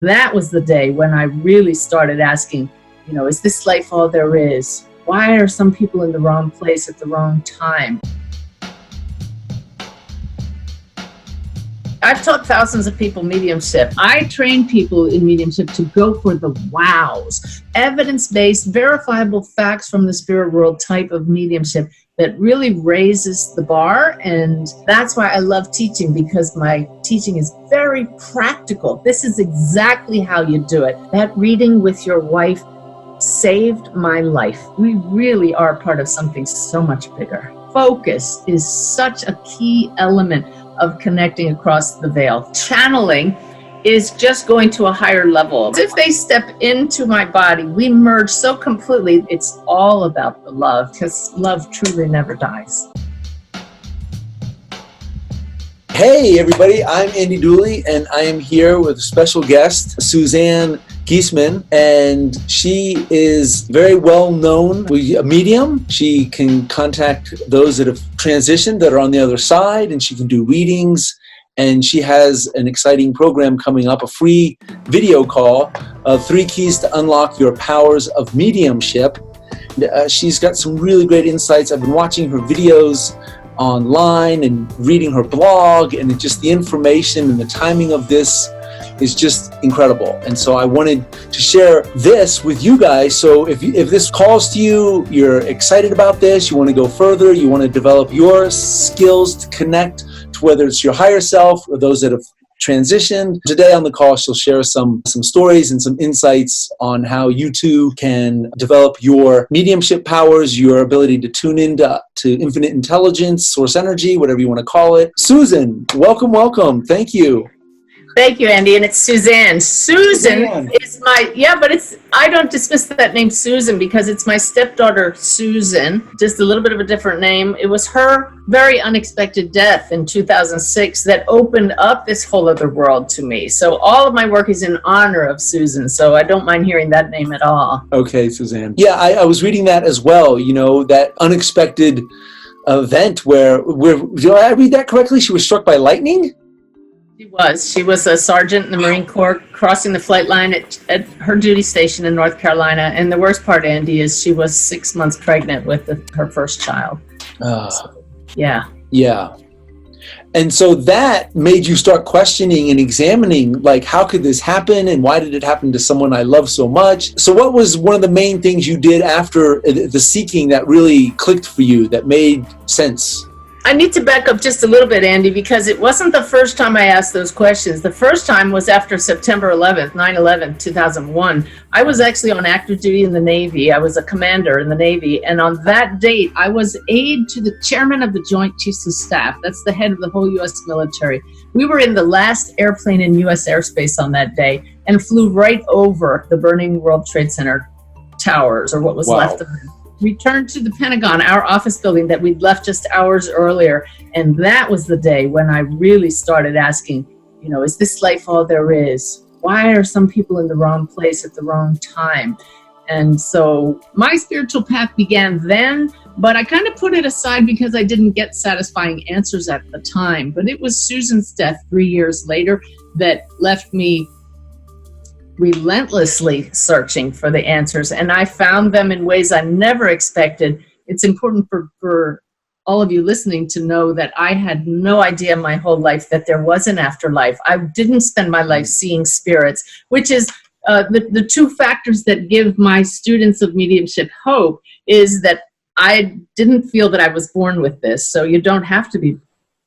That was the day when I really started asking, is this life all there is? Why are some people in the wrong place at the wrong time? I've taught thousands of people mediumship. I train people in mediumship to go for the wows, evidence-based, verifiable facts from the spirit world type of mediumship that really raises the bar. And that's why I love teaching, because my teaching is very practical. This is exactly how you do it. That reading with your wife saved my life. We really are part of something so much bigger. Focus is such a key element of connecting across the veil. Channeling is just going to a higher level. If they step into my body, we merge so completely. It's all about the love, because love truly never dies. Hey everybody, I'm Andy Dooley, and I am here with a special guest, Suzanne Giesemann, and she is very well known, a medium. She can contact those that have transitioned, that are on the other side, and she can do readings. And she has an exciting program coming up, a free video call of 3 Keys to Unlock Your Powers of Mediumship. She's got some really great insights. I've been watching her videos online and reading her blog, and just the information and the timing of this is just incredible. And so I wanted to share this with you guys. So if this calls to you, you're excited about this, you want to go further, you want to develop your skills to connect to whether it's your higher self or those that have transitioned. Today on the call, she'll share some stories and some insights on how you too can develop your mediumship powers, your ability to tune into infinite intelligence, source energy, whatever you want to call it. Susan, welcome. Thank you. Thank you, Andy. And it's Suzanne. Suzanne is I don't dismiss that name Susan, because it's my stepdaughter, Susan, just a little bit of a different name. It was her very unexpected death in 2006 that opened up this whole other world to me. So all of my work is in honor of Susan. So I don't mind hearing that name at all. Okay, Suzanne. Yeah, I was reading that as well, that unexpected event where did I read that correctly? She was struck by lightning? She was a sergeant in the Marine Corps, crossing the flight line at her duty station in North Carolina. And the worst part, Andy, is she was 6 months pregnant with her first child. Yeah. And so that made you start questioning and examining, like, how could this happen, and why did it happen to someone I love so much? So what was one of the main things you did after the seeking that really clicked for you, that made sense? I need to back up just a little bit, Andy, because it wasn't the first time I asked those questions. The first time was after September 11th, 9/11, 2001. I was actually on active duty in the Navy. I was a commander in the Navy. And on that date, I was aide to the chairman of the Joint Chiefs of Staff. That's the head of the whole U.S. military. We were in the last airplane in U.S. airspace on that day and flew right over the burning World Trade Center towers, or what was left of them. Returned to the Pentagon, our office building that we'd left just hours earlier. And that was the day when I really started asking, is this life all there is? Why are some people in the wrong place at the wrong time? And so my spiritual path began then, but I kind of put it aside because I didn't get satisfying answers at the time. But it was Susan's death 3 years later that left me relentlessly searching for the answers, and I found them in ways I never expected. It's important for all of you listening to know that I had no idea my whole life that there was an afterlife. I didn't spend my life seeing spirits, which is the 2 factors that give my students of mediumship hope, is that I didn't feel that I was born with this, so you don't have to be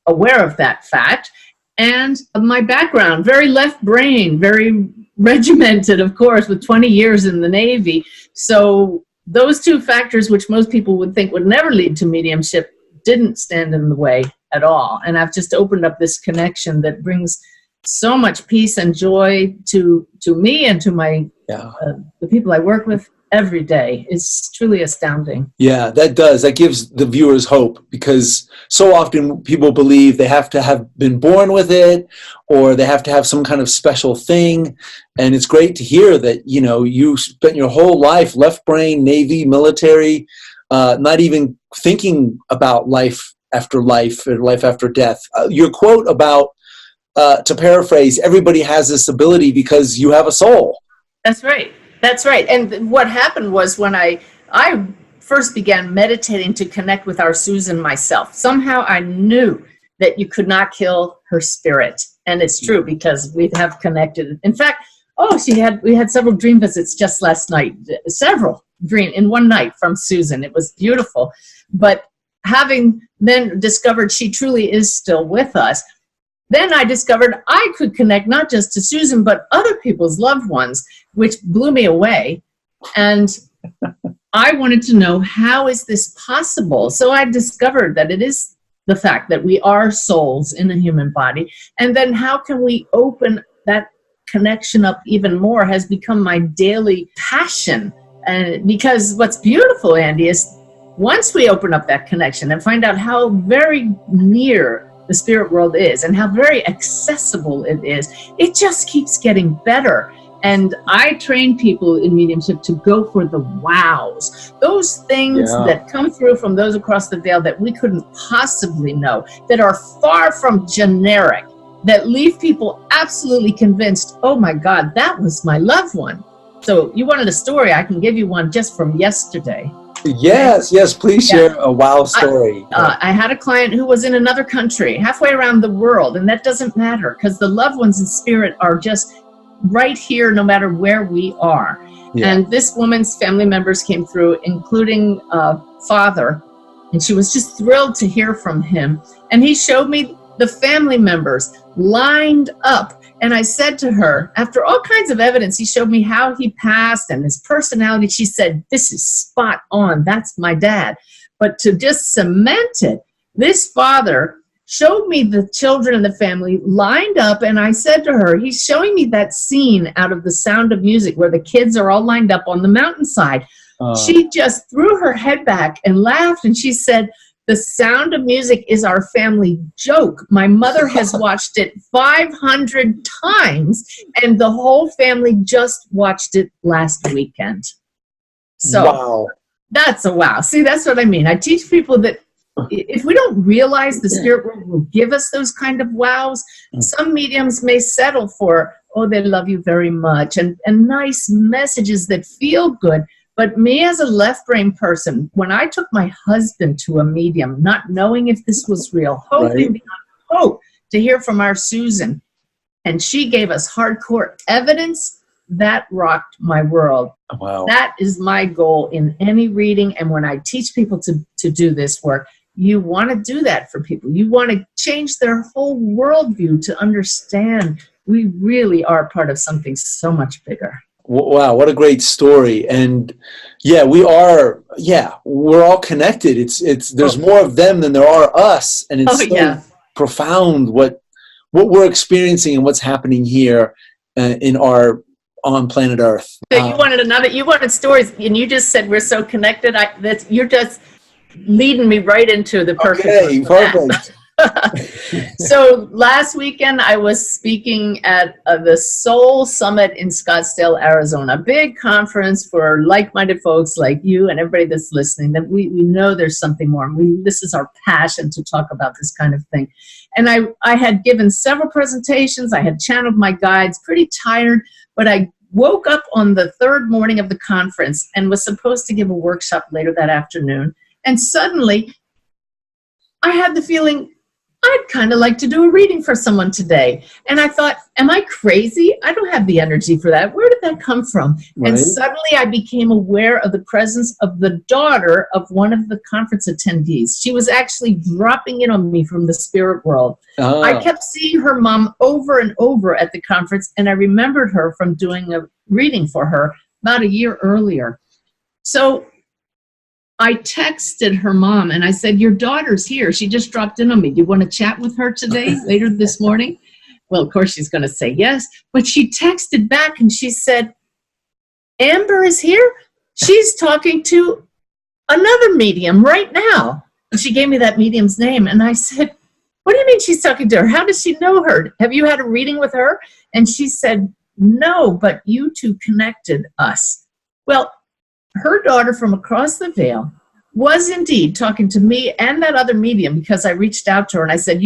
aware of that fact. And my background, very left brain, very regimented, of course, with 20 years in the Navy. So those 2 factors, which most people would think would never lead to mediumship, didn't stand in the way at all. And I've just opened up this connection that brings so much peace and joy to me and to my the people I work with every day. It's truly astounding. Yeah, that does. That gives the viewers hope, because so often people believe they have to have been born with it, or they have to have some kind of special thing. And it's great to hear that, you spent your whole life, left brain, Navy, military, not even thinking about life after life or life after death. Your quote about to paraphrase, everybody has this ability because you have a soul. That's right. That's right. And what happened was when I first began meditating to connect with our Susan myself, somehow I knew that you could not kill her spirit. And it's true because we have connected. In fact, we had several dream visits just last night, several dream in one night from Susan. It was beautiful. But having then discovered she truly is still with us, then I discovered I could connect not just to Susan, but other people's loved ones, which blew me away. And I wanted to know, how is this possible? So I discovered that it is the fact that we are souls in a human body. And then how can we open that connection up even more has become my daily passion. And because what's beautiful, Andy, is once we open up that connection and find out how very near the spirit world is and how very accessible it is, it just keeps getting better. And I train people in mediumship to go for the wows, those things that come through from those across the veil that we couldn't possibly know, that are far from generic, that leave people absolutely convinced, oh my God, that was my loved one. So you wanted a story, I can give you one just from yesterday. Yes, please share a wow story. I had a client who was in another country, halfway around the world, and that doesn't matter because the loved ones in spirit are just right here no matter where we are. Yeah. And this woman's family members came through, including father, and she was just thrilled to hear from him. And he showed me the family members lined up. And I said to her, after all kinds of evidence, he showed me how he passed and his personality. She said, this is spot on. That's my dad. But to just cement it, this father showed me the children in the family lined up. And I said to her, he's showing me that scene out of The Sound of Music where the kids are all lined up on the mountainside. She just threw her head back and laughed. And she said, The Sound of Music is our family joke. My mother has watched it 500 times, and the whole family just watched it last weekend. So wow. That's a wow. See, that's what I mean. I teach people that if we don't realize the spirit world will give us those kind of wows, some mediums may settle for, oh, they love you very much, and nice messages that feel good. But me as a left brain person, when I took my husband to a medium, not knowing if this was real, hoping beyond hope to hear from our Susan, and she gave us hardcore evidence, that rocked my world. Wow. That is my goal in any reading. And when I teach people to do this work, you want to do that for people. You want to change their whole worldview to understand we really are part of something so much bigger. Wow, what a great story. And yeah, we're all connected. There's more of them than there are us. And it's profound what we're experiencing and what's happening here on planet Earth. So you wanted stories, and you just said we're so connected. You're just leading me right into the perfect. Okay, perfect. So last weekend I was speaking at the Soul Summit in Scottsdale, Arizona, a big conference for like-minded folks like you and everybody that's listening, that we know there's something more. This is our passion to talk about this kind of thing. And I had given several presentations. I had channeled my guides, pretty tired, but I woke up on the third morning of the conference and was supposed to give a workshop later that afternoon. And suddenly I had the feeling, I'd kind of like to do a reading for someone today. And I thought, am I crazy? I don't have the energy for that. Where did that come from? Right. And suddenly I became aware of the presence of the daughter of one of the conference attendees. She was actually dropping in on me from the spirit world. Oh. I kept seeing her mom over and over at the conference, and I remembered her from doing a reading for her about a year earlier. So I texted her mom and I said, your daughter's here. She just dropped in on me. Do you want to chat with her today, later this morning? Well, of course she's going to say yes. But she texted back and she said, Amber is here. She's talking to another medium right now. And she gave me that medium's name. And I said, what do you mean she's talking to her? How does she know her? Have you had a reading with her? And she said, no, but you two connected us. Well, her daughter from across the veil was indeed talking to me and that other medium, because I reached out to her and I said,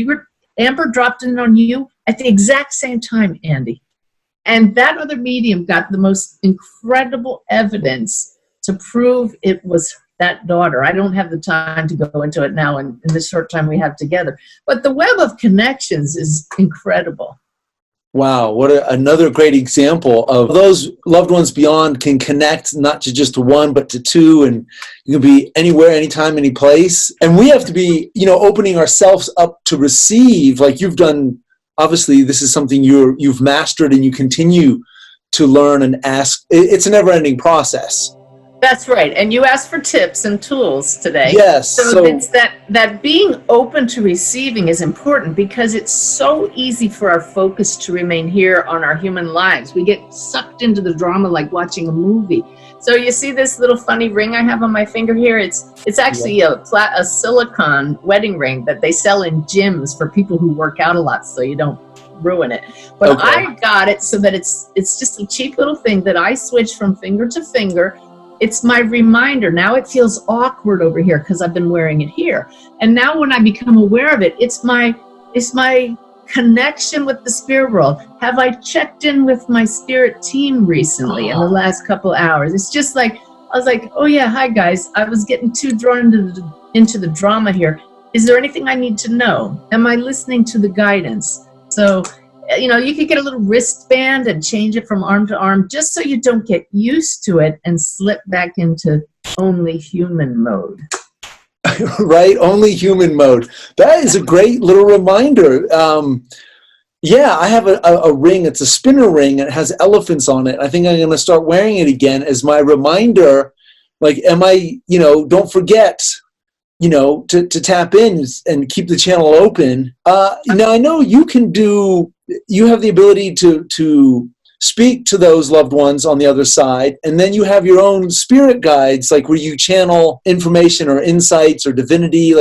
Amber dropped in on you at the exact same time, Andy. And that other medium got the most incredible evidence to prove it was that daughter. I don't have the time to go into it now in the short time we have together. But the web of connections is incredible. Wow, what another great example of those loved ones beyond can connect not to just one, but to two, and you can be anywhere, anytime, any place. And we have to be, opening ourselves up to receive, like you've done. Obviously, this is something you've mastered, and you continue to learn and ask. It's a never-ending process. That's right. And you asked for tips and tools today. Yes. So it's that being open to receiving is important, because it's so easy for our focus to remain here on our human lives. We get sucked into the drama like watching a movie. So you see this little funny ring I have on my finger here? It's actually a silicone wedding ring that they sell in gyms for people who work out a lot, so you don't ruin it. But okay. I got it so that it's just a cheap little thing that I switch from finger to finger. It's my reminder. Now it feels awkward over here because I've been wearing it here. And now when I become aware of it, it's my connection with the spirit world. Have I checked in with my spirit team recently in the last couple hours? It's just like, I was like, oh yeah, hi guys. I was getting too drawn into the drama here. Is there anything I need to know? Am I listening to the guidance? So, you could get a little wristband and change it from arm to arm just so you don't get used to it and slip back into only human mode. Right? Only human mode. That is a great little reminder. I have a ring. It's a spinner ring. And it has elephants on it. I think I'm going to start wearing it again as my reminder. Like, don't forget, to tap in and keep the channel open. Now, I know you have the ability to speak to those loved ones on the other side, and then you have your own spirit guides, like where you channel information or insights or divinity.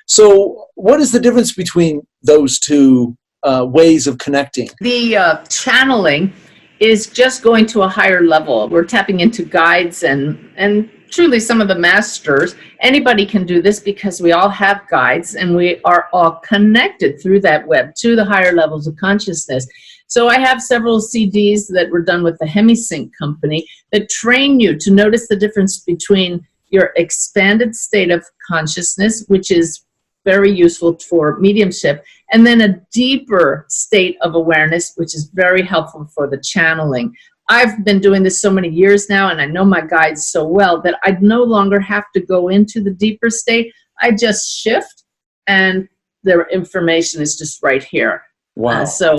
So what is the difference between those two ways of connecting? The channeling is just going to a higher level. We're tapping into guides and truly some of the masters. Anybody can do this because we all have guides and we are all connected through that web to the higher levels of consciousness. So I have several CDs that were done with the Hemisync company that train you to notice the difference between your expanded state of consciousness, which is very useful for mediumship, and then a deeper state of awareness, which is very helpful for the channeling. I've been doing this so many years now, and I know my guides so well that I no longer have to go into the deeper state. I just shift, and the information is just right here. Wow. So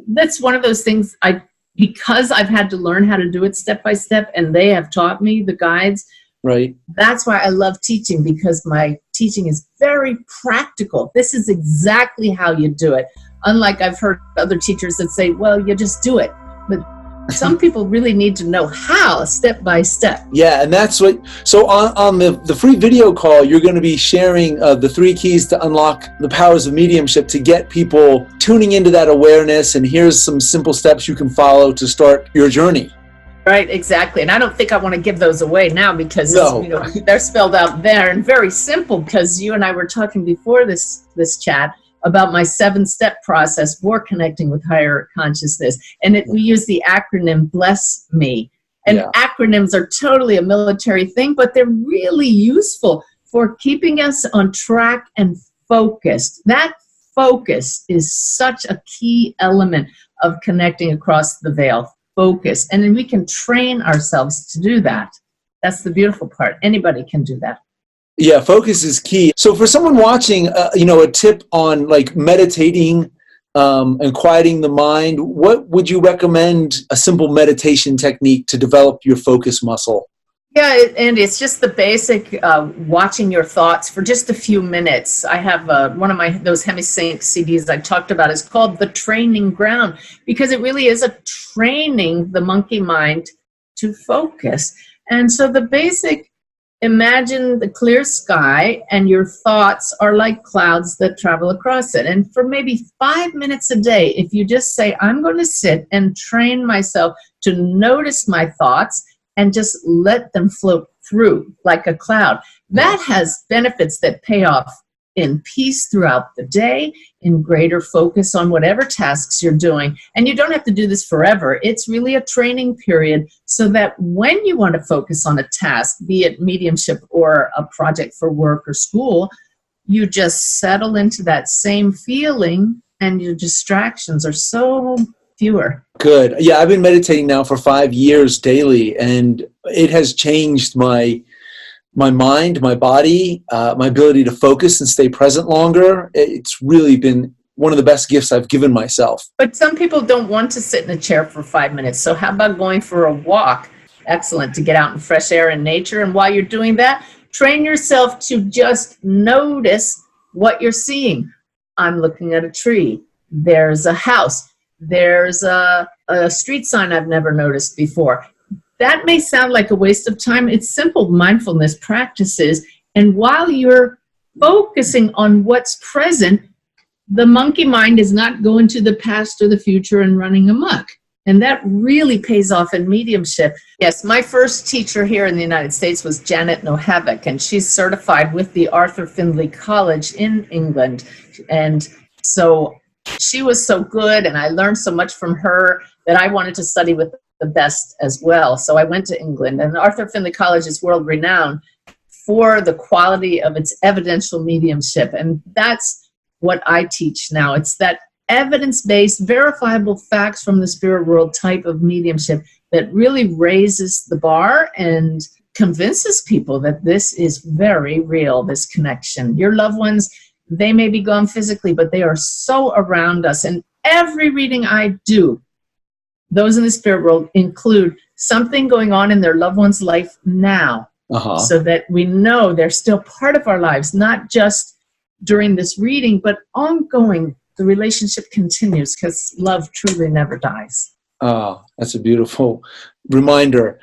that's one of those things, because I've had to learn how to do it step by step, and they have taught me, the guides. Right. That's why I love teaching, because my teaching is very practical. This is exactly how you do it. Unlike I've heard other teachers that say, well, you just do it. But some people really need to know how, step by step. Yeah, and that's what, so on the free video call, you're going to be sharing the 3 keys to unlock the powers of mediumship to get people tuning into that awareness, and here's some simple steps you can follow to start your journey. Right, exactly. And I don't think I want to give those away now because they're spelled out there and very simple, because you and I were talking before this chat about my 7-step process for connecting with higher consciousness. And we use the acronym BLESS ME. And acronyms are totally a military thing, but they're really useful for keeping us on track and focused. That focus is such a key element of connecting across the veil. Focus. And then we can train ourselves to do that. That's the beautiful part. Anybody can do that. Yeah, focus is key. So for someone watching, a tip on like meditating and quieting the mind, what would you recommend a simple meditation technique to develop your focus muscle? Yeah, and it's just the basic watching your thoughts for just a few minutes. I have one of those Hemisync CDs I talked about is called The Training Ground, because it really is a training the monkey mind to focus. And so the basic, imagine the clear sky and your thoughts are like clouds that travel across it. And for maybe 5 minutes a day, if you just say, I'm going to sit and train myself to notice my thoughts and just let them float through like a cloud, that has benefits that pay off in peace throughout the day, in greater focus on whatever tasks you're doing. And you don't have to do this forever. It's really a training period so that when you want to focus on a task, be it mediumship or a project for work or school, you just settle into that same feeling and your distractions are so fewer. Good. Yeah, I've been meditating now for 5 years daily, and it has changed my mind, my body, my ability to focus and stay present longer. It's really been one of the best gifts I've given myself. But some people don't want to sit in a chair for 5 minutes. So how about going for a walk? Excellent, to get out in fresh air and nature. And while you're doing that, train yourself to just notice what you're seeing. I'm looking at a tree. There's a house. There's a street sign I've never noticed before. That may sound like a waste of time. It's simple mindfulness practices. And while you're focusing on what's present, the monkey mind is not going to the past or the future and running amok. And that really pays off in mediumship. Yes, my first teacher here in the United States was Janet Nohavec, and she's certified with the Arthur Findlay College in England. And so she was so good, and I learned so much from her that I wanted to study with the best as well. So I went to England, and Arthur Findlay College is world renowned for the quality of its evidential mediumship. And that's what I teach now. It's that evidence-based, verifiable facts from the spirit world type of mediumship that really raises the bar and convinces people that this is very real, this connection. Your loved ones, they may be gone physically, but they are so around us. And every reading I do, those in the spirit world include something going on in their loved one's life now, so that we know they're still part of our lives, not just during this reading, but ongoing. The relationship continues because love truly never dies. Oh, that's a beautiful reminder.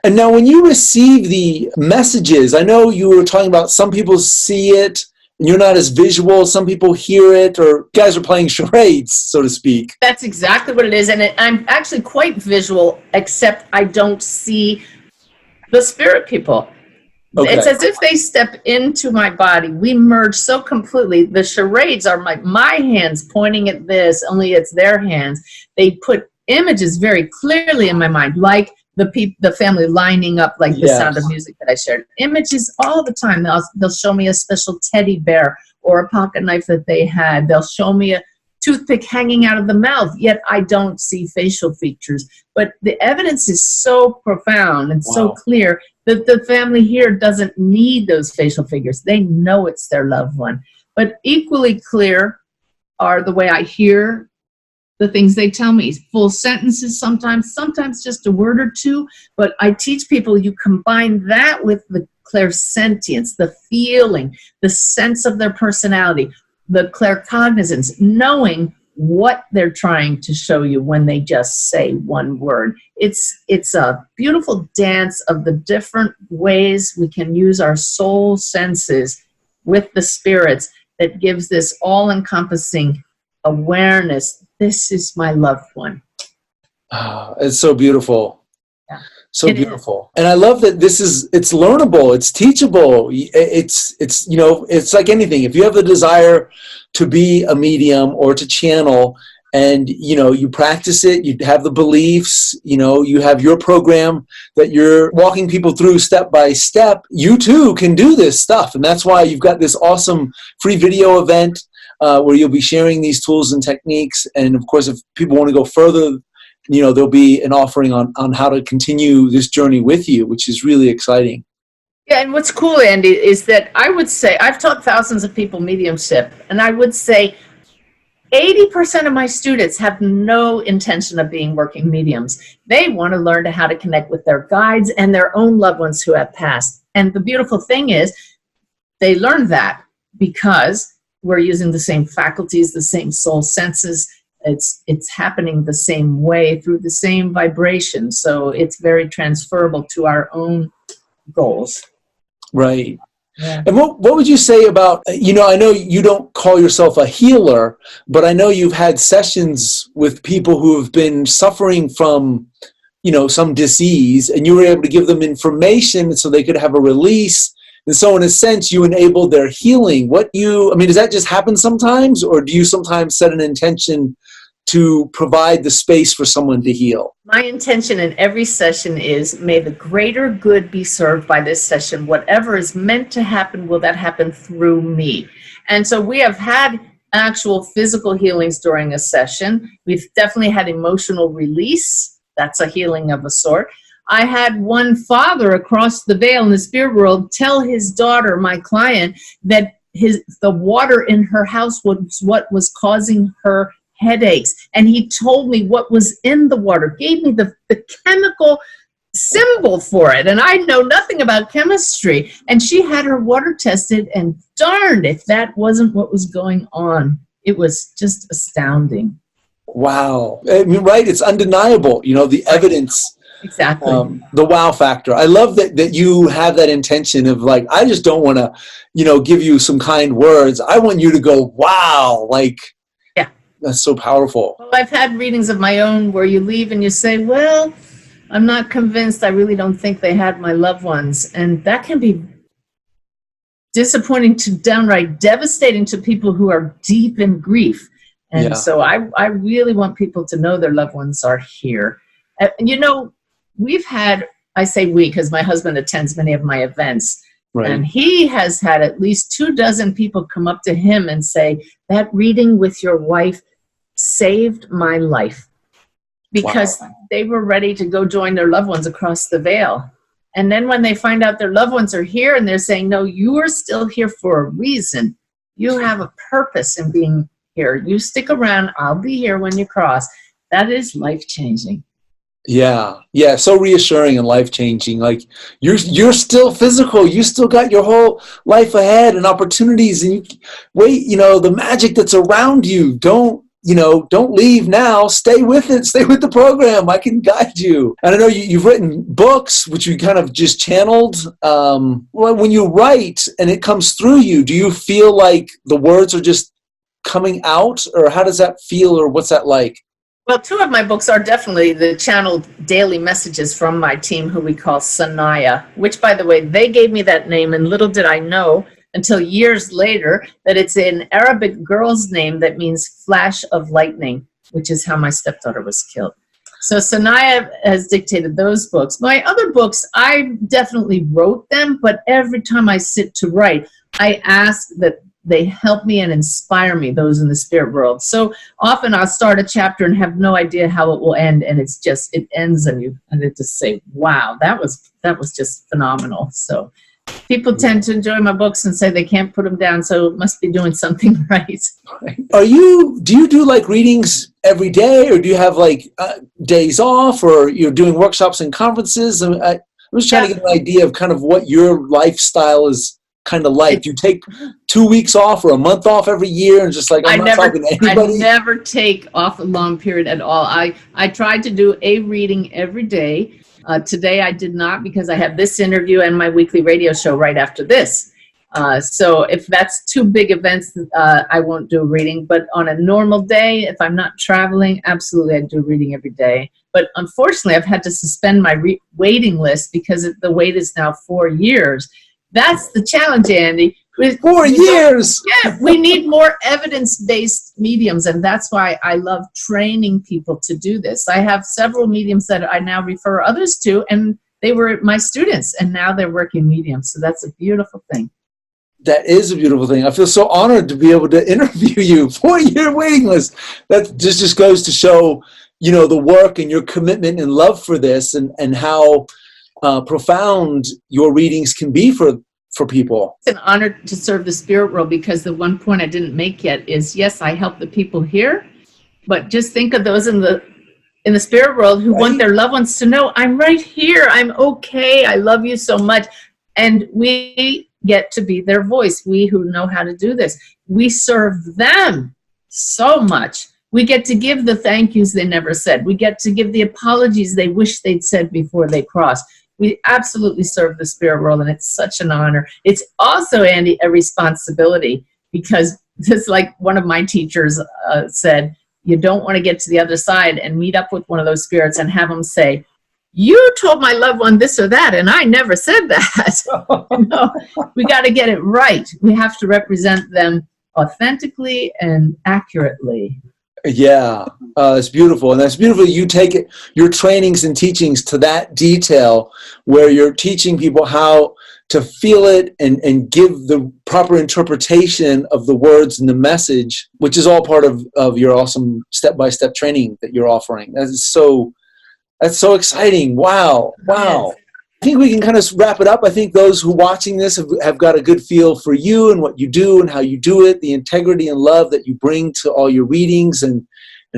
And now when you receive the messages, I know you were talking about some people see it and you're not as visual. Some people hear it, or you guys are playing charades, so to speak. That's exactly what it is. And I'm actually quite visual, except I don't see the spirit people. Okay. It's as if they step into my body. We merge so completely. The charades are my hands pointing at this, only it's their hands. They put images very clearly in my mind, like the family lining up, like the Sound of Music that I shared. Images all the time. They'll show me a special teddy bear or a pocket knife that they had. They'll show me a toothpick hanging out of the mouth, yet I don't see facial features. But the evidence is so profound and so clear that the family here doesn't need those facial figures. They know it's their loved one. But equally clear are the way I hear the things they tell me. Full sentences sometimes just a word or two. But I teach people you combine that with the clairsentience, the feeling, the sense of their personality, the claircognizance, knowing what they're trying to show you when they just say one word. It's a beautiful dance of the different ways we can use our soul senses with the spirits that gives this all-encompassing awareness. This is my loved one. Oh, it's so beautiful. Yeah. So beautiful. And I love that it's learnable, it's teachable. It's like anything. If you have the desire to be a medium or to channel, and you practice it, you have the beliefs, you have your program that you're walking people through step by step, you too can do this stuff. And that's why you've got this awesome free video event where you'll be sharing these tools and techniques. And of course, if people want to go further, there'll be an offering on how to continue this journey with you, which is really exciting. Yeah, and what's cool, Andy, is that I would say, I've taught thousands of people mediumship, and I would say 80% of my students have no intention of being working mediums. They want to learn how to connect with their guides and their own loved ones who have passed. And the beautiful thing is, they learn that because we're using the same faculties, the same soul senses. It's happening the same way through the same vibration. So it's very transferable to our own goals. Right. Yeah. And what would you say about, I know you don't call yourself a healer, but I know you've had sessions with people who have been suffering from, some disease, and you were able to give them information so they could have a release And so in a sense, you enabled their healing. Does that just happen sometimes, or do you sometimes set an intention to provide the space for someone to heal? My intention in every session is, may the greater good be served by this session. Whatever is meant to happen, will that happen through me? And so we have had actual physical healings during a session. We've definitely had emotional release. That's a healing of a sort. I had one father across the veil in the spirit world tell his daughter, my client, that the water in her house was what was causing her headaches. And he told me what was in the water, gave me the chemical symbol for it. And I know nothing about chemistry. And she had her water tested, and darned if that wasn't what was going on. It was just astounding. Wow. I mean, right? It's undeniable, the evidence. Exactly. The wow factor. I love that you have that intention of like, I just don't want to, give you some kind words. I want you to go, wow, like, yeah, that's so powerful. Well, I've had readings of my own where you leave and you say, well, I'm not convinced. I really don't think they had my loved ones. And that can be disappointing to downright devastating to people who are deep in grief. And so I really want people to know their loved ones are here. We've had, I say we, because my husband attends many of my events, right. And he has had at least 24 people come up to him and say, that reading with your wife saved my life, because they were ready to go join their loved ones across the veil. And then when they find out their loved ones are here and they're saying, no, you are still here for a reason. You have a purpose in being here. You stick around. I'll be here when you cross. That is life-changing. Yeah. So reassuring and life-changing. Like you're still physical. You still got your whole life ahead and opportunities, and the magic that's around you. Don't leave now. Stay with it. Stay with the program. I can guide you. And I know you've written books, which you kind of just channeled. When you write and it comes through you, do you feel like the words are just coming out, or how does that feel, or what's that like? Well, 2 of my books are definitely the channeled daily messages from my team, who we call Sanaya, which, by the way, they gave me that name, and little did I know until years later that it's an Arabic girl's name that means flash of lightning, which is how my stepdaughter was killed. So Sanaya has dictated those books. My other books, I definitely wrote them, but every time I sit to write, I ask that they help me and inspire me, those in the spirit world. So often I'll start a chapter and have no idea how it will end, and it ends, and it just say, wow, that was just phenomenal. So people tend to enjoy my books and say they can't put them down, so it must be doing something right. Do you do like readings every day, or do you have like days off, or you're doing workshops and conferences? I was trying to get an idea of kind of what your lifestyle is kind of like. Do you take 2 weeks off or a month off every year and just like, I'm not talking to anybody? I never take off a long period at all. I tried to do a reading every day. Today I did not, because I have this interview and my weekly radio show right after this. So if that's 2 big events, I won't do a reading. But on a normal day, if I'm not traveling, absolutely I do reading every day. But unfortunately, I've had to suspend my waiting list because the wait is now 4 years. That's the challenge, Andy. 4 years! Yeah, we need more evidence-based mediums, and that's why I love training people to do this. I have several mediums that I now refer others to, and they were my students, and now they're working mediums, so that's a beautiful thing. That is a beautiful thing. I feel so honored to be able to interview you. 4-year waiting list. That just goes to show, the work and your commitment and love for this, and how profound your readings can be for people. It's an honor to serve the spirit world, because the one point I didn't make yet is, yes, I help the people here, but just think of those in the spirit world who want their loved ones to know, I'm right here, I'm okay, I love you so much. And we get to be their voice. We who know how to do this, we serve them so much. We get to give the thank yous they never said. We get to give the apologies they wish they'd said before they crossed. We absolutely serve the spirit world, and it's such an honor. It's also, Andy, a responsibility, because just like one of my teachers said, you don't want to get to the other side and meet up with one of those spirits and have them say, you told my loved one this or that, and I never said that. No, we got to get it right. We have to represent them authentically and accurately. Yeah, it's beautiful. And that's beautiful. You take it, your trainings and teachings to that detail where you're teaching people how to feel it and give the proper interpretation of the words and the message, which is all part of your awesome step-by-step training that you're offering. That's so exciting. Wow. Wow. I think we can kind of wrap it up. I think those who are watching this have got a good feel for you and what you do and how you do it, the integrity and love that you bring to all your readings and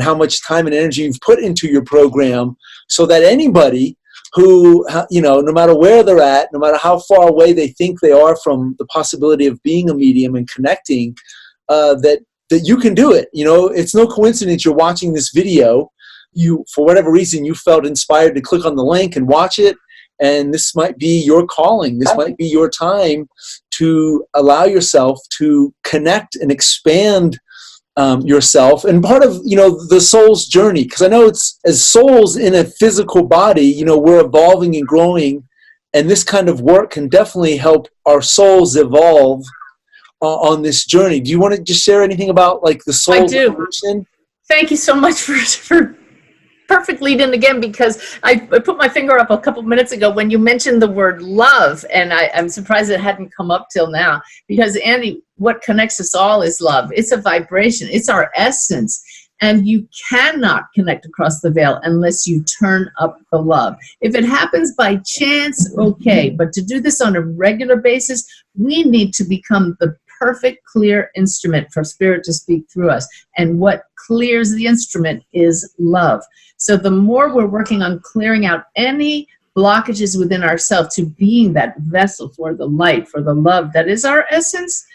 how much time and energy you've put into your program, so that anybody who, no matter where they're at, no matter how far away they think they are from the possibility of being a medium and connecting, that you can do it. It's no coincidence you're watching this video. You, for whatever reason, you felt inspired to click on the link and watch it. And this might be your calling. This might be your time to allow yourself to connect and expand yourself. And part of, the soul's journey, because I know it's as souls in a physical body, we're evolving and growing. And this kind of work can definitely help our souls evolve on this journey. Do you want to just share anything about like the soul's evolution? Thank you so much for perfect lead in again, because I put my finger up a couple minutes ago when you mentioned the word love, and I'm surprised it hadn't come up till now, because Andy, what connects us all is love. It's a vibration. It's our essence. And you cannot connect across the veil unless you turn up the love. If it happens by chance, okay. But to do this on a regular basis, we need to become the perfect, clear instrument for Spirit to speak through us. And what clears the instrument is love. So the more we're working on clearing out any blockages within ourselves to being that vessel for the light, for the love that is our essence,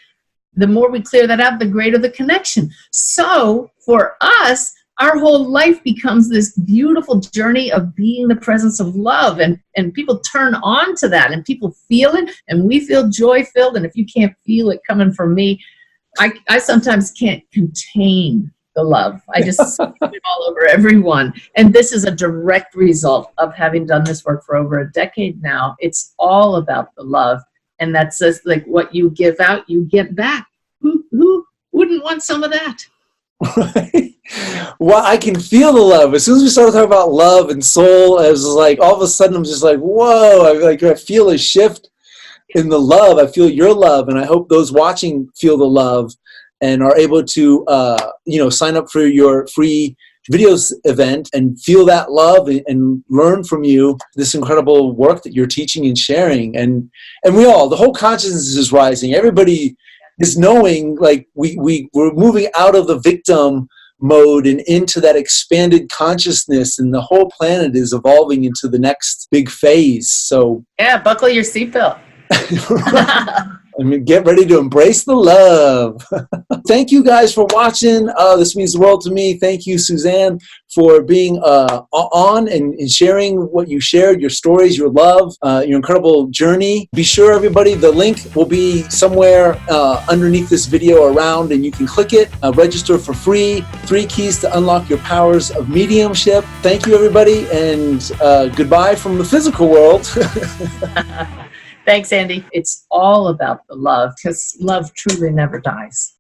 the more we clear that out, the greater the connection. So for us, our whole life becomes this beautiful journey of being the presence of love, and people turn on to that, and people feel it, and we feel joy-filled. And if you can't feel it coming from me, I sometimes can't contain the love. I just speak it all over everyone. And this is a direct result of having done this work for over a decade now. It's all about the love. And that says, like, what you give out, you get back. Who wouldn't want some of that? Right. Well, I can feel the love. As soon as we started talking about love and soul, I was like, all of a sudden, I'm just like, whoa! I feel a shift in the love. I feel your love, and I hope those watching feel the love and are able to, sign up for your free videos event and feel that love and learn from you this incredible work that you're teaching and sharing. And we all, the whole consciousness is rising. Everybody is knowing, like, we're moving out of the victim mode and into that expanded consciousness, and the whole planet is evolving into the next big phase. So yeah, buckle your seatbelt. I mean, get ready to embrace the love. Thank you guys for watching. This means the world to me. Thank you, Suzanne, for being on and sharing what you shared, your stories, your love, your incredible journey. Be sure, everybody, the link will be somewhere underneath this video around, and you can click it. Register for free. 3 keys to unlock your powers of mediumship. Thank you, everybody, and goodbye from the physical world. Thanks, Andy. It's all about the love, because love truly never dies.